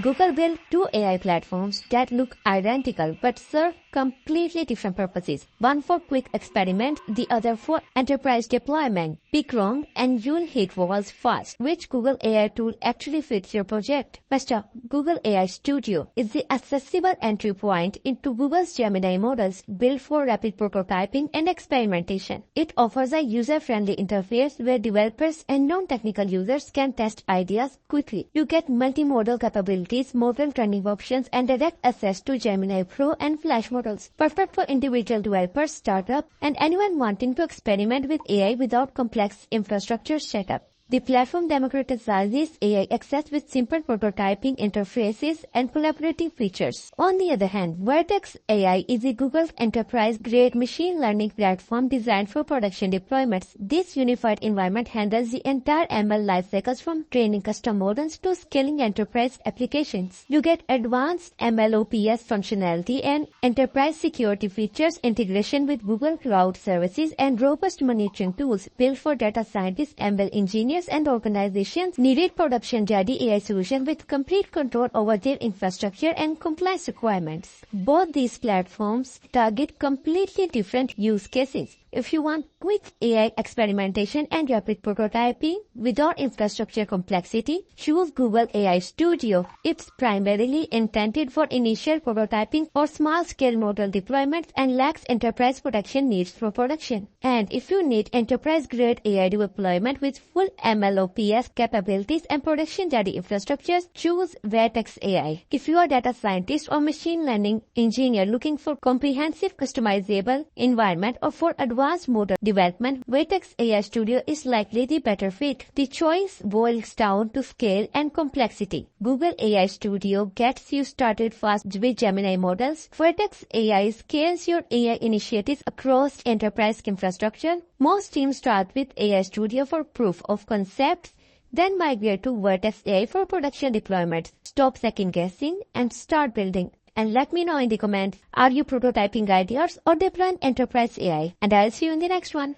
Google built two AI platforms that look identical but serve completely different purposes. One for quick experiments, the other for enterprise deployment. Pick wrong and you'll hit walls fast. Which Google AI tool actually fits your project? First up, Google AI Studio is the accessible entry point into Google's Gemini models built for rapid prototyping and experimentation. It offers a user-friendly interface where developers and non-technical users can test ideas quickly. You get multimodal capabilities, model training options, and direct access to Gemini Pro and Flash models. Perfect for individual developers, startups, and anyone wanting to experiment with AI without complex infrastructure setup. The platform democratizes AI access with simple prototyping interfaces and collaborative features. On the other hand, Vertex AI is a Google enterprise-grade machine learning platform designed for production deployments. This unified environment handles the entire ML lifecycle from training custom models to scaling enterprise applications. You get advanced MLOps functionality and enterprise security features, integration with Google Cloud Services, and robust monitoring tools built for data scientists, ML engineers, and organizations needed production-ready AI solutions with complete control over their infrastructure and compliance requirements. Both these platforms target completely different use cases. If you want quick AI experimentation and rapid prototyping without infrastructure complexity, choose Google AI Studio. It's primarily intended for initial prototyping or small-scale model deployments and lacks enterprise protection needs for production. And if you need enterprise-grade AI deployment with full MLOps capabilities and production-ready infrastructures, choose Vertex AI. If you are a data scientist or machine learning engineer looking for comprehensive customizable environment or for advanced model development, Vertex AI Studio is likely the better fit. The choice boils down to scale and complexity. Google AI Studio gets you started fast with Gemini models. Vertex AI scales your AI initiatives across enterprise infrastructure. Most teams start with AI Studio for proof of concepts, then migrate to Vertex AI for production deployments. Stop second guessing and start building. And let me know in the comments, are you prototyping ideas or deploying enterprise AI? And I'll see you in the next one.